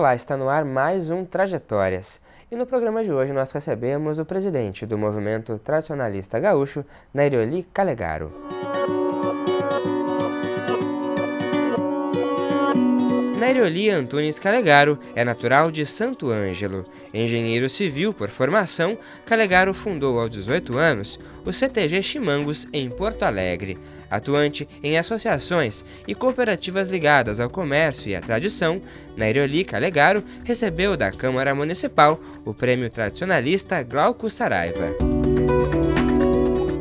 Olá, está no ar mais um Trajetórias. E no programa de hoje nós recebemos o presidente do movimento tradicionalista gaúcho, Nairoli Calegaro. Nairoli Antunes Calegaro é natural de Santo Ângelo. Engenheiro civil por formação, Calegaro fundou aos 18 anos o CTG Chimangos em Porto Alegre. Atuante em associações e cooperativas ligadas ao comércio e à tradição, Nairoli Calegaro recebeu da Câmara Municipal o prêmio tradicionalista Glauco Saraiva.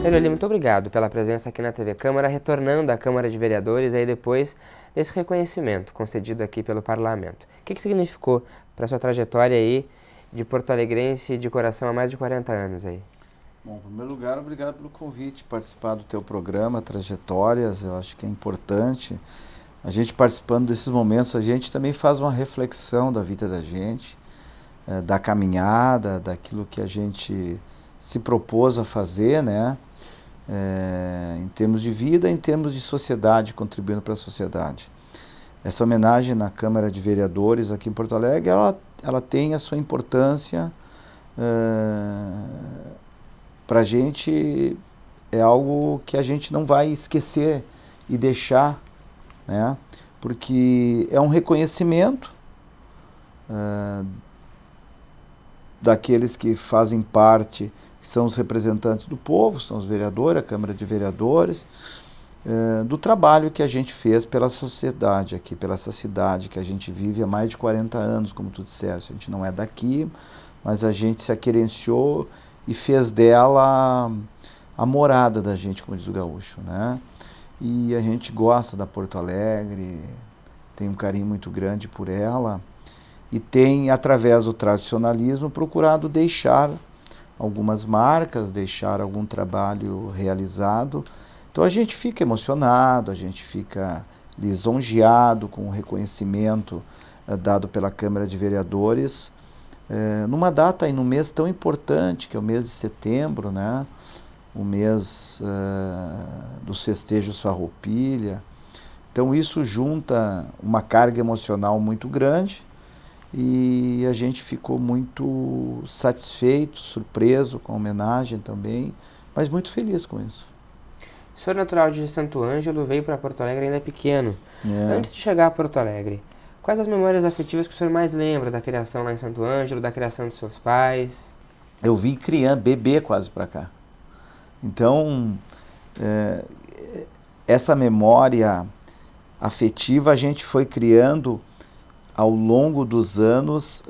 Nairoli, muito obrigado pela presença aqui na TV Câmara, retornando da Câmara de Vereadores aí depois desse reconhecimento concedido aqui pelo Parlamento. O que significou para a sua trajetória aí de porto-alegrense de coração há mais de 40 anos aí? Bom, em primeiro lugar, obrigado pelo convite, participar do teu programa, Trajetórias. Eu acho que é importante. A gente participando desses momentos, a gente também faz uma reflexão da vida da gente, da caminhada, daquilo que a gente se propôs a fazer, né? Em termos de vida, em termos de sociedade, contribuindo para a sociedade. Essa homenagem na Câmara de Vereadores aqui em Porto Alegre, ela tem a sua importância. Para a gente é algo que a gente não vai esquecer e deixar, né? Porque é um reconhecimento daqueles que fazem parte, que são os representantes do povo, são os vereadores, a Câmara de Vereadores, do trabalho que a gente fez pela sociedade aqui, pela essa cidade que a gente vive há mais de 40 anos, como tu disseste. A gente não é daqui, mas a gente se aquerenciou e fez dela a morada da gente, como diz o gaúcho, né? E a gente gosta da Porto Alegre, tem um carinho muito grande por ela e tem, através do tradicionalismo, procurado deixar algumas marcas, deixar algum trabalho realizado. Então a gente fica emocionado, a gente fica lisonjeado com o reconhecimento dado pela Câmara de Vereadores, numa data e num mês tão importante, que é o mês de setembro, né? O mês dos festejos Farroupilha. Então isso junta uma carga emocional muito grande e a gente ficou muito satisfeito, surpreso com a homenagem também, mas muito feliz com isso. O senhor natural de Santo Ângelo veio para Porto Alegre ainda pequeno. Antes de chegar a Porto Alegre, quais as memórias afetivas que o senhor mais lembra da criação lá em Santo Ângelo, da criação de seus pais? Eu vim criança, bebê quase para cá. Então, essa memória afetiva a gente foi criando ao longo dos anos,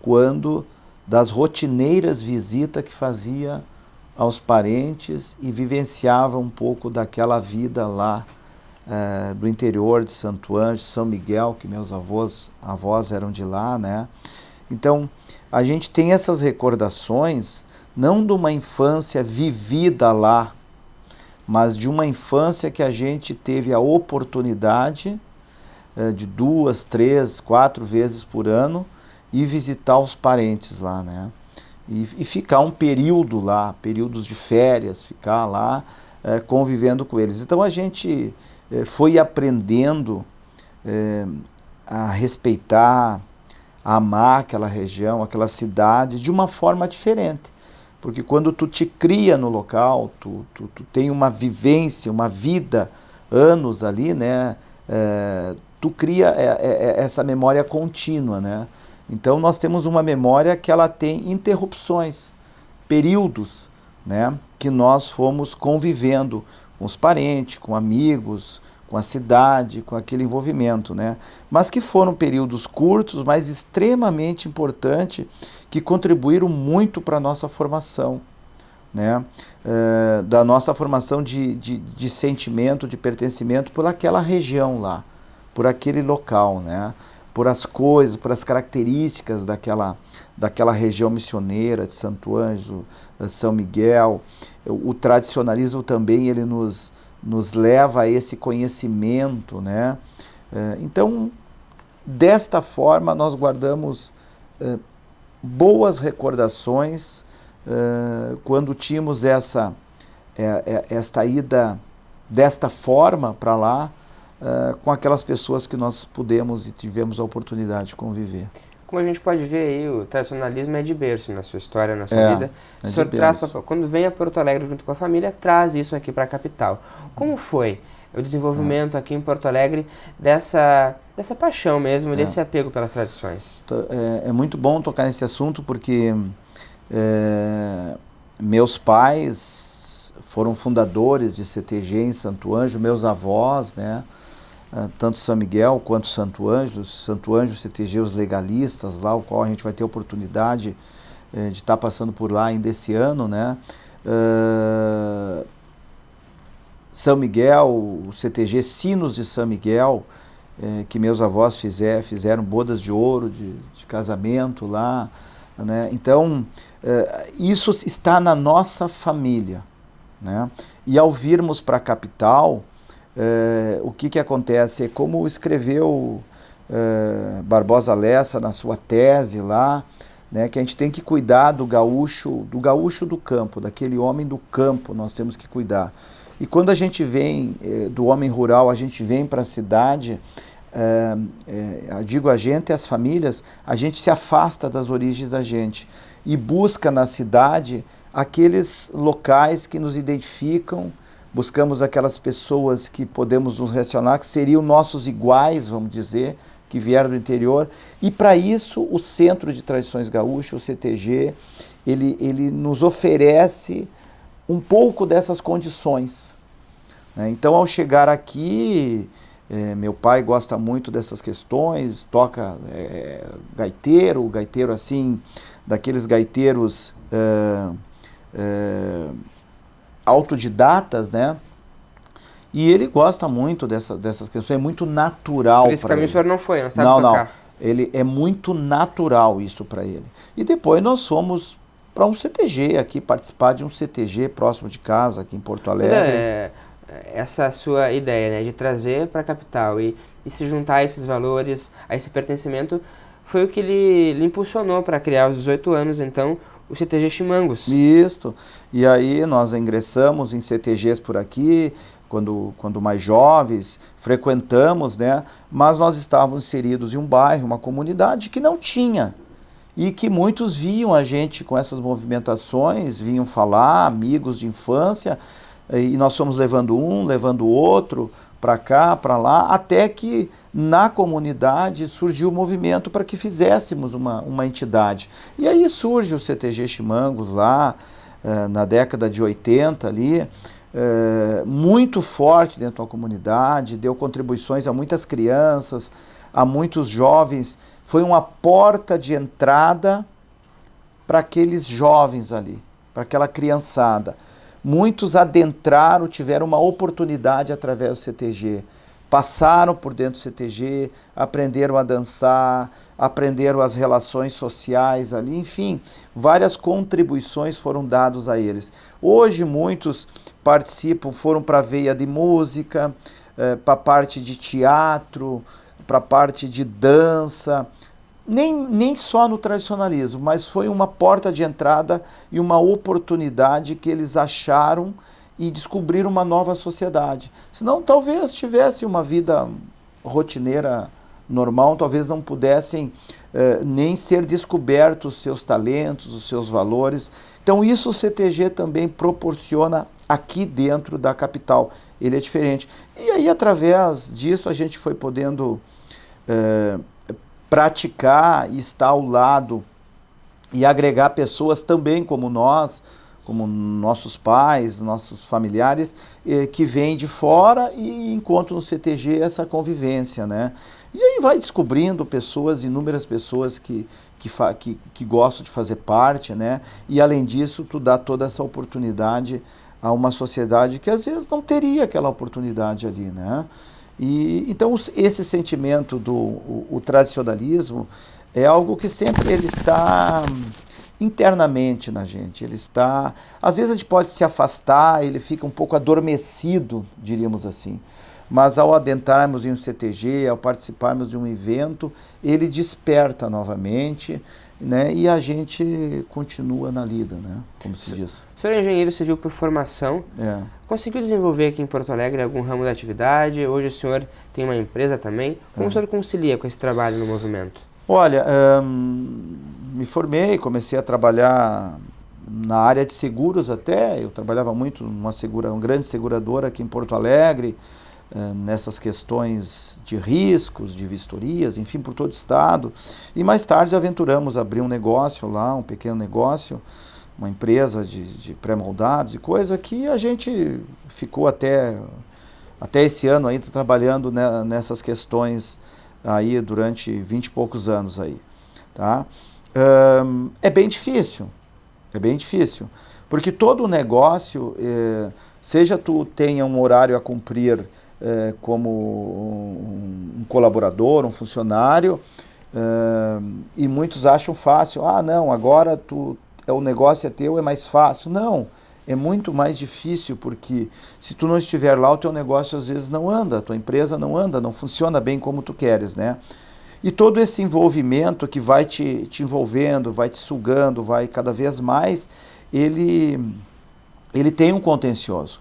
quando das rotineiras visitas que fazia aos parentes e vivenciava um pouco daquela vida lá do interior de Santo Ângelo, São Miguel, que meus avós eram de lá, né? Então, a gente tem essas recordações, não de uma infância vivida lá, mas de uma infância que a gente teve a oportunidade de 2, 3, 4 vezes por ano e visitar os parentes lá, né? E ficar um período lá, períodos de férias, ficar lá convivendo com eles. Então a gente foi aprendendo a respeitar, a amar aquela região, aquela cidade de uma forma diferente. Porque quando tu te cria no local, tu tem uma vivência, uma vida, anos ali, né? Tu cria essa memória contínua, né? Então nós temos uma memória que ela tem interrupções, períodos, né? Que nós fomos convivendo com os parentes, com amigos, com a cidade, com aquele envolvimento, né? Mas que foram períodos curtos, mas extremamente importantes, que contribuíram muito para a nossa formação, né? Da nossa formação de sentimento, de pertencimento por aquela região lá, por aquele local, né? Por as coisas, por as características daquela região missioneira de Santo Ângelo, São Miguel. O tradicionalismo também ele nos leva a esse conhecimento, né? Então, desta forma, nós guardamos boas recordações quando tínhamos esta ida desta forma para lá, com aquelas pessoas que nós pudemos e tivemos a oportunidade de conviver. Como a gente pode ver aí, o tradicionalismo é de berço na sua história, na sua vida. O senhor quando vem a Porto Alegre junto com a família, traz isso aqui para a capital. Como foi o desenvolvimento aqui em Porto Alegre dessa paixão mesmo, desse apego pelas tradições? É muito bom tocar nesse assunto porque meus pais foram fundadores de CTG em Santo Ângelo, meus avós, né? Tanto São Miguel quanto Santo Ângelo, CTG Os Legalistas, lá o qual a gente vai ter a oportunidade de estar passando por lá ainda esse ano, né? São Miguel, o CTG Sinos de São Miguel, que meus avós fizeram bodas de ouro, de casamento lá, né? Então, isso está na nossa família, né? E ao virmos para a capital, o que acontece? É como escreveu Barbosa Lessa na sua tese lá, né, que a gente tem que cuidar do gaúcho do campo, daquele homem do campo, nós temos que cuidar. E quando a gente vem do homem rural, a gente vem para a cidade, digo a gente, as famílias, a gente se afasta das origens da gente e busca na cidade aqueles locais que nos identificam. Buscamos aquelas pessoas que podemos nos relacionar, que seriam nossos iguais, vamos dizer, que vieram do interior. E para isso, o Centro de Tradições Gaúchas, o CTG, ele nos oferece um pouco dessas condições, né? Então, ao chegar aqui, meu pai gosta muito dessas questões, toca gaiteiro assim, daqueles gaiteiros autodidatas, né? E ele gosta muito dessas questões, é muito natural. Por esse caminho o senhor não foi, não sabe tocar? Não, ele é muito natural isso para ele. E depois nós fomos para um CTG aqui, participar de um CTG próximo de casa, aqui em Porto Alegre. Essa sua ideia, né, de trazer para a capital e se juntar a esses valores, a esse pertencimento, foi o que lhe impulsionou para criar aos 18 anos, então, o CTG Chimangos. Isso. E aí nós ingressamos em CTGs por aqui, quando mais jovens, frequentamos, né? Mas nós estávamos inseridos em um bairro, uma comunidade que não tinha. E que muitos viam a gente com essas movimentações, vinham falar, amigos de infância, e nós fomos levando um, levando o outro, para cá, para lá, até que na comunidade surgiu o movimento para que fizéssemos uma entidade. E aí surge o CTG Chimangos lá, na década de 80 ali, muito forte dentro da comunidade, deu contribuições a muitas crianças, a muitos jovens, foi uma porta de entrada para aqueles jovens ali, para aquela criançada. Muitos adentraram, tiveram uma oportunidade através do CTG, passaram por dentro do CTG, aprenderam a dançar, aprenderam as relações sociais ali, enfim, várias contribuições foram dadas a eles. Hoje muitos participam, foram para a veia de música, para a parte de teatro, para a parte de dança, nem só no tradicionalismo, mas foi uma porta de entrada e uma oportunidade que eles acharam e descobriram uma nova sociedade. Senão talvez tivesse uma vida rotineira normal, talvez não pudessem nem ser descobertos os seus talentos, os seus valores. Então isso o CTG também proporciona aqui dentro da capital. Ele é diferente. E aí através disso a gente foi podendo praticar e estar ao lado e agregar pessoas também como nós, como nossos pais, nossos familiares, que vêm de fora e encontram no CTG essa convivência, né? E aí vai descobrindo pessoas, inúmeras pessoas que gostam de fazer parte, né? E além disso, tu dá toda essa oportunidade a uma sociedade que às vezes não teria aquela oportunidade ali, né? E então esse sentimento do tradicionalismo é algo que sempre ele está internamente na gente, ele está, às vezes a gente pode se afastar, ele fica um pouco adormecido, diríamos assim, mas ao adentrarmos em um CTG, ao participarmos de um evento, ele desperta novamente, né? E a gente continua na lida, né? Como se diz. O senhor é engenheiro civil por formação. Conseguiu desenvolver aqui em Porto Alegre algum ramo da atividade? Hoje o senhor tem uma empresa também. Como o senhor concilia com esse trabalho no movimento? Olha, me formei, comecei a trabalhar na área de seguros até. Eu trabalhava muito numa grande seguradora aqui em Porto Alegre, nessas questões de riscos, de vistorias, enfim, por todo o estado. E mais tarde aventuramos a abrir um negócio lá, um pequeno negócio, uma empresa de pré-moldados e coisa que a gente ficou até esse ano ainda trabalhando nessas questões aí durante 20 e poucos anos aí, tá? É bem difícil, porque todo negócio, seja tu tenha um horário a cumprir como um colaborador, um funcionário, e muitos acham fácil, não, agora o negócio é teu, é mais fácil. Não, é muito mais difícil, porque se tu não estiver lá, o teu negócio às vezes não anda, a tua empresa não anda, não funciona bem como tu queres, né? E todo esse envolvimento que vai te envolvendo, vai te sugando, vai cada vez mais, ele tem um contencioso,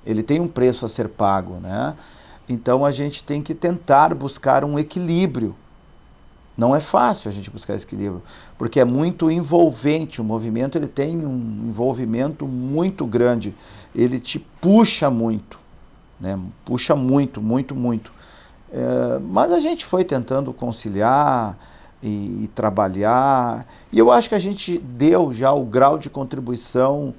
ele tem um preço a ser pago, né? Então a gente tem que tentar buscar um equilíbrio. Não é fácil a gente buscar esse equilíbrio, porque é muito envolvente. O movimento ele tem um envolvimento muito grande, ele te puxa muito, né? Puxa muito, muito, muito. Mas a gente foi tentando conciliar e trabalhar, e eu acho que a gente deu já o grau de contribuição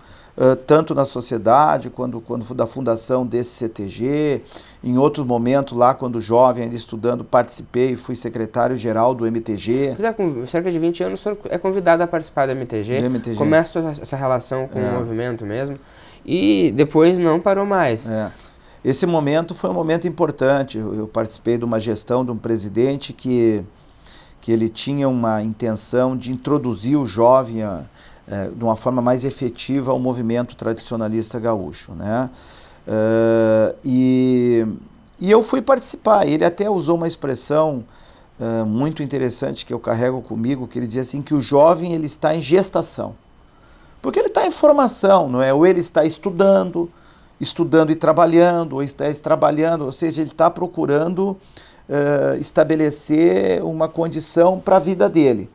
tanto na sociedade, quando da fundação desse CTG, em outros momentos lá, quando jovem, ainda estudando, participei, fui secretário-geral do MTG. Com cerca de 20 anos, o senhor é convidado a participar do MTG, começa essa relação com o movimento mesmo, e depois não parou mais. Esse momento foi um momento importante. Eu participei de uma gestão de um presidente que ele tinha uma intenção de introduzir o jovem de uma forma mais efetiva ao movimento tradicionalista gaúcho, né? E eu fui participar. Ele até usou uma expressão muito interessante que eu carrego comigo, que ele dizia assim, que o jovem ele está em gestação, porque ele está em formação, não é? Ou ele está estudando e trabalhando, ou está trabalhando, ou seja, ele está procurando estabelecer uma condição para a vida dele,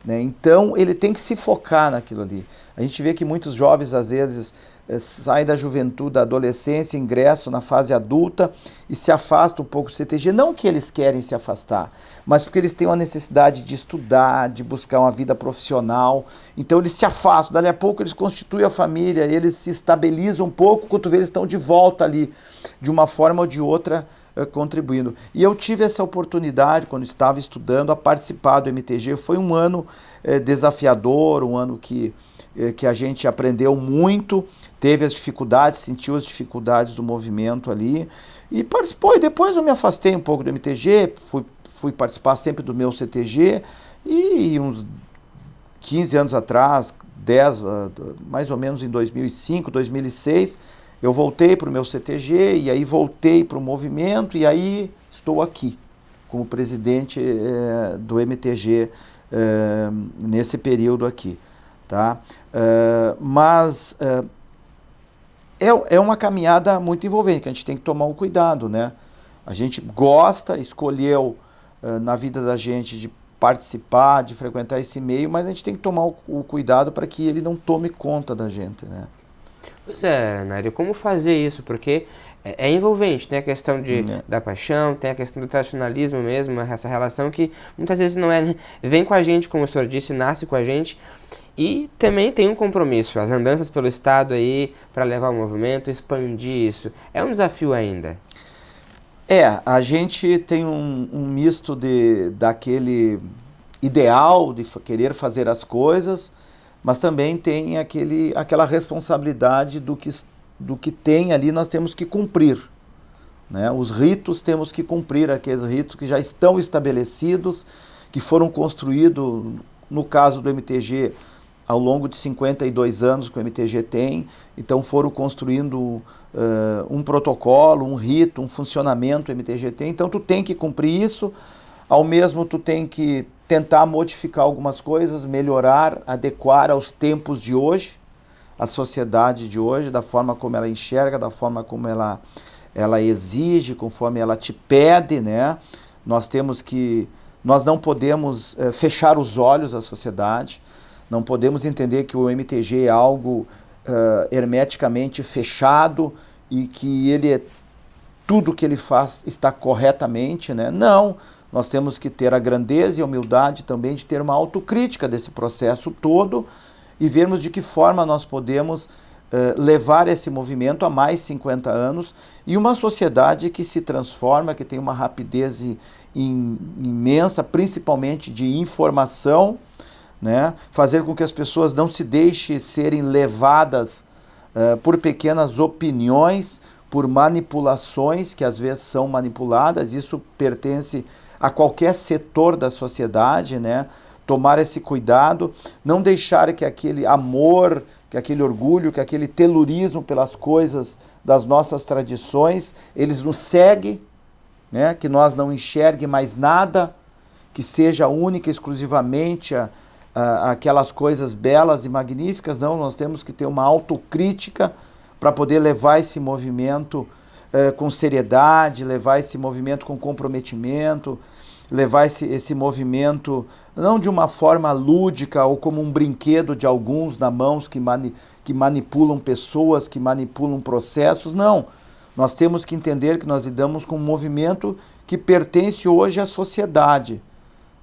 né? Então ele tem que se focar naquilo ali. A gente vê que muitos jovens às vezes saem da juventude, da adolescência, ingressam na fase adulta e se afastam um pouco do CTG. Não que eles querem se afastar, mas porque eles têm uma necessidade de estudar, de buscar uma vida profissional. Então eles se afastam, dali a pouco eles constituem a família, eles se estabilizam um pouco, quando vê eles estão de volta ali, de uma forma ou de outra, contribuindo. E eu tive essa oportunidade, quando estava estudando, a participar do MTG. Foi um ano desafiador, um ano que a gente aprendeu muito, teve as dificuldades, sentiu as dificuldades do movimento ali, e participou. E depois eu me afastei um pouco do MTG, fui participar sempre do meu CTG, e uns 15 anos atrás, 10, mais ou menos em 2005, 2006, eu voltei para o meu CTG, e aí voltei para o movimento, e aí estou aqui, como presidente do MTG nesse período aqui. Tá? Mas é uma caminhada muito envolvente, que a gente tem que tomar um cuidado, né? A gente escolheu na vida da gente de participar, de frequentar esse meio, mas a gente tem que tomar o cuidado para que ele não tome conta da gente, né? Pois é, Nário, como fazer isso? Porque é envolvente, tem a questão da paixão, tem a questão do tradicionalismo mesmo, essa relação que muitas vezes não vem com a gente, como o senhor disse, nasce com a gente, e também tem um compromisso, as andanças pelo estado aí, para levar o movimento, expandir isso, é um desafio ainda. A gente tem um misto daquele ideal de querer fazer as coisas, mas também tem aquela responsabilidade do que tem ali, nós temos que cumprir, né? Os ritos temos que cumprir, aqueles ritos que já estão estabelecidos, que foram construídos, no caso do MTG, ao longo de 52 anos que o MTG tem, então foram construindo um protocolo, um rito, um funcionamento o MTG tem, então tu tem que cumprir isso, ao mesmo tu tem que tentar modificar algumas coisas, melhorar, adequar aos tempos de hoje, a sociedade de hoje, da forma como ela enxerga, da forma como ela exige, conforme ela te pede, né? Nós não podemos fechar os olhos à sociedade, não podemos entender que o MTG é algo hermeticamente fechado e que tudo que ele faz está corretamente, né? Não, nós temos que ter a grandeza e a humildade também de ter uma autocrítica desse processo todo e vermos de que forma nós podemos levar esse movimento a mais 50 anos e uma sociedade que se transforma, que tem uma rapidez imensa, principalmente de informação, né? Fazer com que as pessoas não se deixem serem levadas por pequenas opiniões, por manipulações, que às vezes são manipuladas. Isso pertence a qualquer setor da sociedade, né? Tomar esse cuidado, não deixar que aquele amor, que aquele orgulho, que aquele telurismo pelas coisas das nossas tradições, eles nos seguem, né? Que nós não enxergue mais nada, que seja única, exclusivamente aquelas coisas belas e magníficas. Não, nós temos que ter uma autocrítica para poder levar esse movimento com seriedade, levar esse movimento com comprometimento, levar esse movimento não de uma forma lúdica ou como um brinquedo de alguns na mãos que manipulam pessoas, que manipulam processos. Não, nós temos que entender que nós lidamos com um movimento que pertence hoje à sociedade,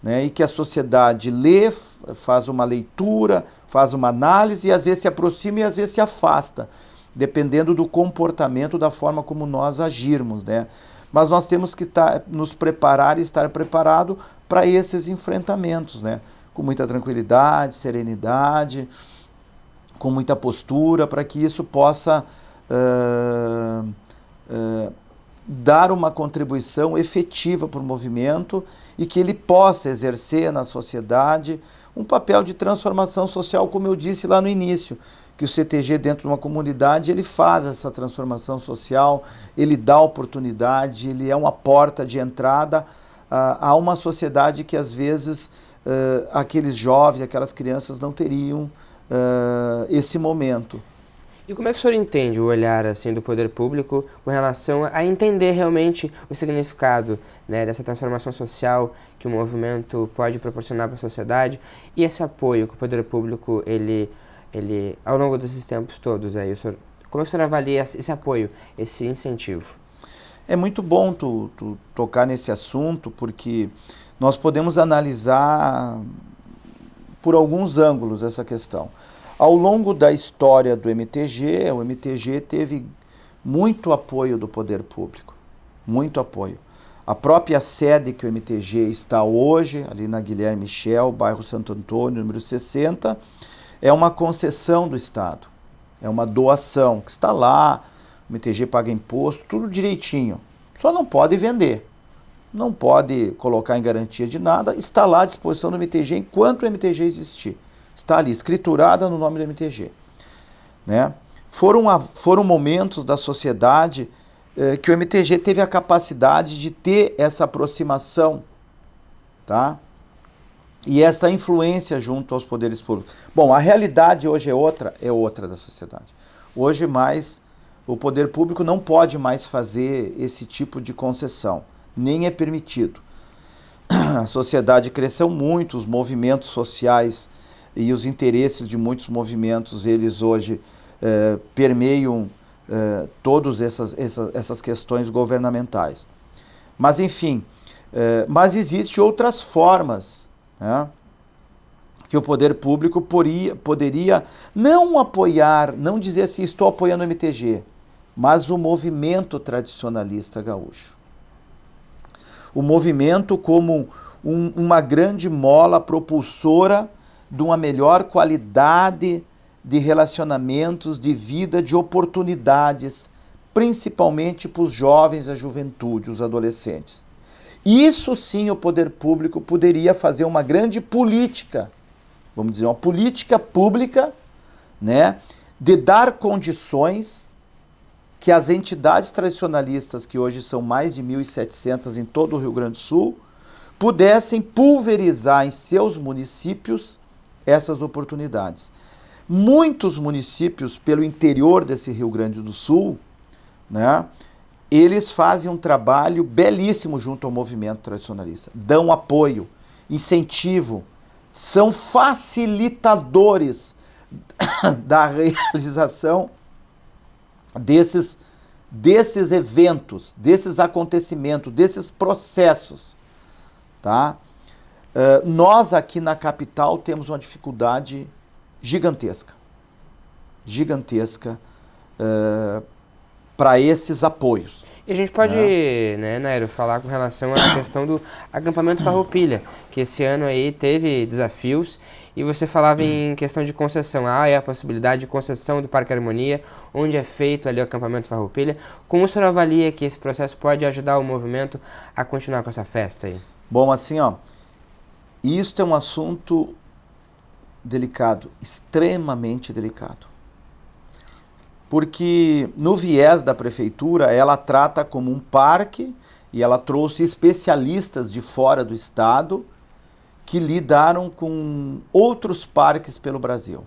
né? E que a sociedade lê, faz uma leitura, faz uma análise e às vezes se aproxima e às vezes se afasta, dependendo do comportamento, da forma como nós agirmos, né? Mas nós temos que nos preparar e estar preparado para esses enfrentamentos, né? Com muita tranquilidade, serenidade, com muita postura, para que isso possa dar uma contribuição efetiva para o movimento e que ele possa exercer na sociedade um papel de transformação social, como eu disse lá no início, que o CTG dentro de uma comunidade, ele faz essa transformação social, ele dá oportunidade, ele é uma porta de entrada a uma sociedade que às vezes aqueles jovens, aquelas crianças não teriam esse momento. E como é que o senhor entende o olhar assim, do poder público com relação a entender realmente o significado, né, dessa transformação social que o movimento pode proporcionar para a sociedade e esse apoio que o poder público ele ao longo desses tempos todos aí, como é que o senhor avalia esse apoio, esse incentivo? É muito bom tu tocar nesse assunto, porque nós podemos analisar por alguns ângulos essa questão. Ao longo da história do MTG, o MTG teve muito apoio do poder público, muito apoio. A própria sede que o MTG está hoje, ali na Guilherme Michel, bairro Santo Antônio, número 60, é uma concessão do Estado, é uma doação que está lá, o MTG paga imposto, tudo direitinho. Só não pode vender, não pode colocar em garantia de nada, está lá à disposição do MTG enquanto o MTG existir. Está ali, escriturada no nome do MTG. Né? Foram momentos da sociedade que o MTG teve a capacidade de ter essa aproximação, tá? E essa influência junto aos poderes públicos. Bom, a realidade hoje é outra da sociedade. Hoje mais, o poder público não pode mais fazer esse tipo de concessão, nem é permitido. A sociedade cresceu muito, os movimentos sociais e os interesses de muitos movimentos, eles hoje permeiam todas essas questões governamentais. Mas, enfim, mas existem outras formas, né, que o poder público poderia não apoiar, não dizer assim, estou apoiando o MTG, mas o movimento tradicionalista gaúcho. O movimento como uma grande mola propulsora de uma melhor qualidade de relacionamentos, de vida, de oportunidades, principalmente para os jovens, a juventude, os adolescentes. Isso sim o poder público poderia fazer uma grande política, vamos dizer, uma política pública, né, de dar condições que as entidades tradicionalistas, que hoje são mais de 1.700 em todo o Rio Grande do Sul, pudessem pulverizar em seus municípios essas oportunidades. Muitos municípios pelo interior desse Rio Grande do Sul, né, eles fazem um trabalho belíssimo junto ao movimento tradicionalista. Dão apoio, incentivo, são facilitadores da realização desses eventos, desses acontecimentos, desses processos. Tá? Nós aqui na capital temos uma dificuldade gigantesca para esses apoios. E a gente pode, né, Nairo, falar com relação à questão do acampamento Farroupilha, que esse ano aí teve desafios, e você falava em questão de concessão. É a possibilidade de concessão do Parque Harmonia, onde é feito ali o acampamento Farroupilha. Como o senhor avalia que esse processo pode ajudar o movimento a continuar com essa festa aí? Bom, assim, isto é um assunto delicado, extremamente delicado. Porque no viés da prefeitura, ela trata como um parque e ela trouxe especialistas de fora do estado que lidaram com outros parques pelo Brasil.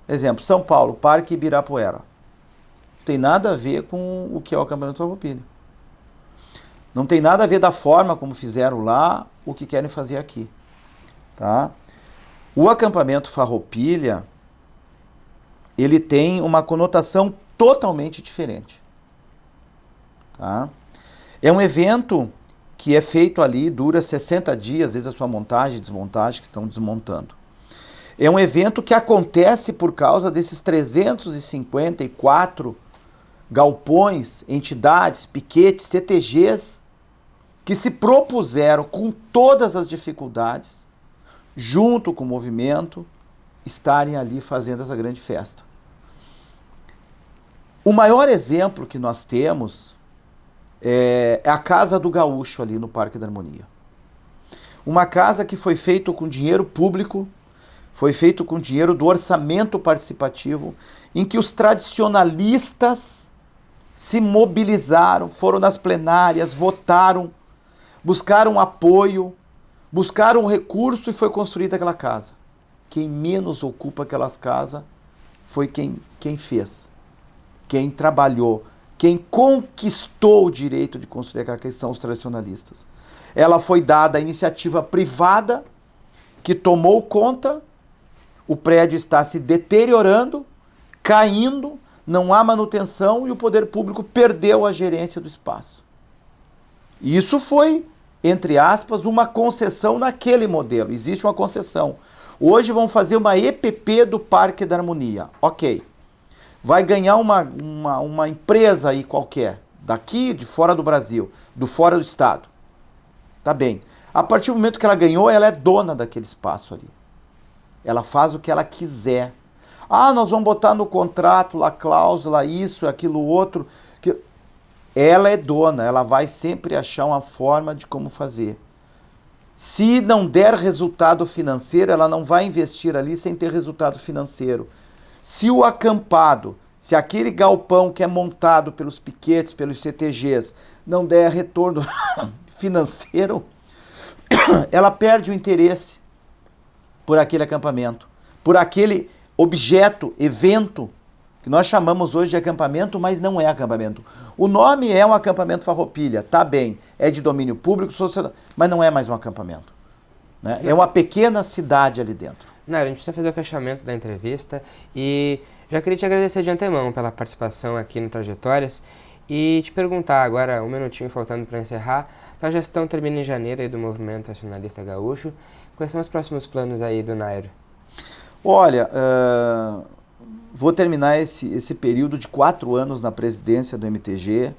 Exemplo, São Paulo, Parque Ibirapuera. Não tem nada a ver com o que é o acampamento Farroupilha. Não tem nada a ver da forma como fizeram lá, o que querem fazer aqui. Tá? O acampamento Farroupilha, ele tem uma conotação totalmente diferente. Tá? É um evento que é feito ali, dura 60 dias, desde a sua montagem e desmontagem, que estão desmontando. É um evento que acontece por causa desses 354 galpões, entidades, piquetes, CTGs, que se propuseram com todas as dificuldades, junto com o movimento, estarem ali fazendo essa grande festa. O maior exemplo que nós temos é a Casa do Gaúcho ali no Parque da Harmonia. Uma casa que foi feita com dinheiro público, foi feito com dinheiro do orçamento participativo, em que os tradicionalistas se mobilizaram, foram nas plenárias, votaram, buscaram apoio, buscaram recurso e foi construída aquela casa. Quem menos ocupa aquelas casas foi quem fez, quem trabalhou, quem conquistou o direito de construir aquela, que são os tradicionalistas. Ela foi dada à iniciativa privada, que tomou conta, o prédio está se deteriorando, caindo, não há manutenção e o poder público perdeu a gerência do espaço. E isso foi, entre aspas, uma concessão naquele modelo. Existe uma concessão. Hoje vão fazer uma EPP do Parque da Harmonia. Ok. Vai ganhar uma empresa aí qualquer, daqui, de fora do Brasil, do fora do estado. Tá bem. A partir do momento que ela ganhou, ela é dona daquele espaço ali. Ela faz o que ela quiser. Nós vamos botar no contrato lá cláusula, isso, aquilo, outro. Ela é dona, ela vai sempre achar uma forma de como fazer. Se não der resultado financeiro, ela não vai investir ali sem ter resultado financeiro. Se o acampado, se aquele galpão que é montado pelos piquetes, pelos CTGs, não der retorno financeiro, ela perde o interesse por aquele acampamento, por aquele objeto, evento, que nós chamamos hoje de acampamento, mas não é acampamento. O nome é um acampamento Farroupilha, tá bem, é de domínio público, mas não é mais um acampamento. Né? É uma pequena cidade ali dentro. Nairo, a gente precisa fazer o fechamento da entrevista e já queria te agradecer de antemão pela participação aqui no Trajetórias e te perguntar agora, um minutinho faltando para encerrar, tua gestão termina em janeiro aí do Movimento Nacionalista Gaúcho. Quais são os próximos planos aí do Nairo? Olha, vou terminar esse período de 4 anos na presidência do MTG.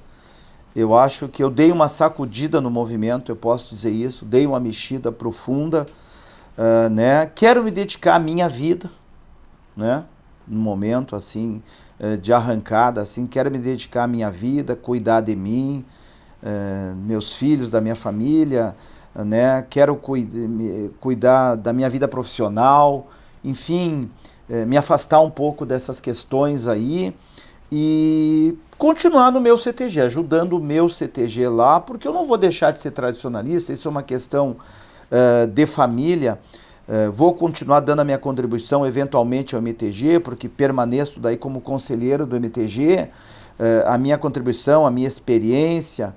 Eu acho que eu dei uma sacudida no movimento, eu posso dizer isso, dei uma mexida profunda. Né? Quero me dedicar à minha vida, né? Num momento assim, de arrancada, assim, quero me dedicar à minha vida, cuidar de mim, meus filhos, da minha família, né? Quero cuidar da minha vida profissional, enfim, me afastar um pouco dessas questões aí e continuar no meu CTG, ajudando o meu CTG lá, porque eu não vou deixar de ser tradicionalista, isso é uma questão de família. Vou continuar dando a minha contribuição eventualmente ao MTG, porque permaneço daí como conselheiro do MTG, a minha contribuição, a minha experiência,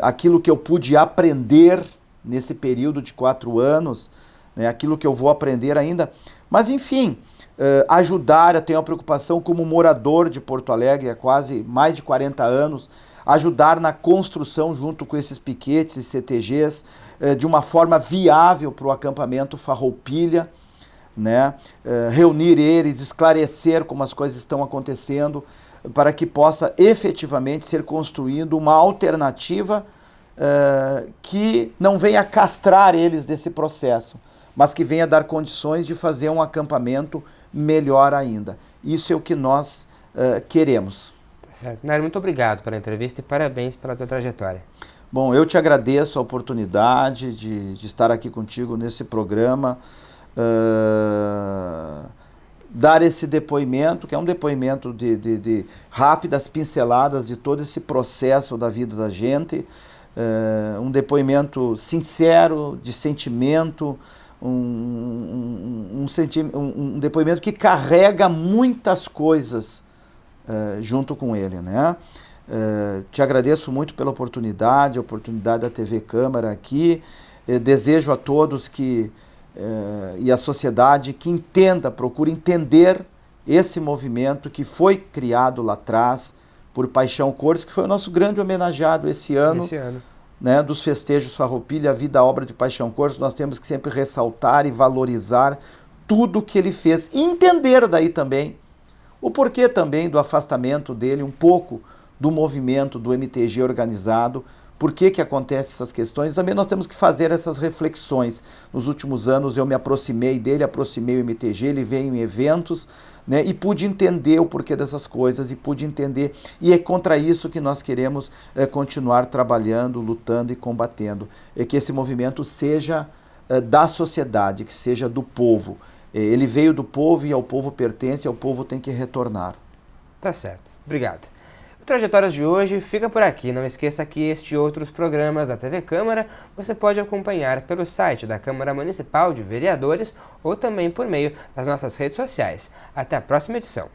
aquilo que eu pude aprender nesse período de 4 anos, né, aquilo que eu vou aprender ainda, mas enfim, ajudar, eu tenho a preocupação como morador de Porto Alegre há quase mais de 40 anos, ajudar na construção junto com esses piquetes e CTGs de uma forma viável para o acampamento Farroupilha, né? Reunir eles, esclarecer como as coisas estão acontecendo, para que possa efetivamente ser construído uma alternativa que não venha castrar eles desse processo, mas que venha dar condições de fazer um acampamento melhor ainda. Isso é o que nós queremos. Certo. Nery, muito obrigado pela entrevista e parabéns pela tua trajetória. Bom, eu te agradeço a oportunidade de estar aqui contigo nesse programa, dar esse depoimento, que é um depoimento de rápidas pinceladas de todo esse processo da vida da gente, um depoimento sincero, de sentimento, um depoimento que carrega muitas coisas junto com ele, né? Te agradeço muito pela oportunidade, a oportunidade da TV Câmara aqui. Desejo a todos e a sociedade que procure entender esse movimento que foi criado lá atrás por Paixão Cores, que foi o nosso grande homenageado esse ano. Né, dos festejos Farroupilha, a vida, a obra de Paixão Cores. Nós temos que sempre ressaltar e valorizar tudo que ele fez. E entender daí também o porquê também do afastamento dele, um pouco do movimento do MTG organizado, por que acontecem essas questões. Também nós temos que fazer essas reflexões. Nos últimos anos eu me aproximei dele, aproximei o MTG, ele veio em eventos, né, e pude entender o porquê dessas coisas, e é contra isso que nós queremos continuar trabalhando, lutando e combatendo. É que esse movimento seja da sociedade, que seja do povo. Ele veio do povo e ao povo pertence, e ao povo tem que retornar. Tá certo. Obrigado. O Trajetórias de hoje fica por aqui. Não esqueça que este e outros programas da TV Câmara você pode acompanhar pelo site da Câmara Municipal de Vereadores ou também por meio das nossas redes sociais. Até a próxima edição.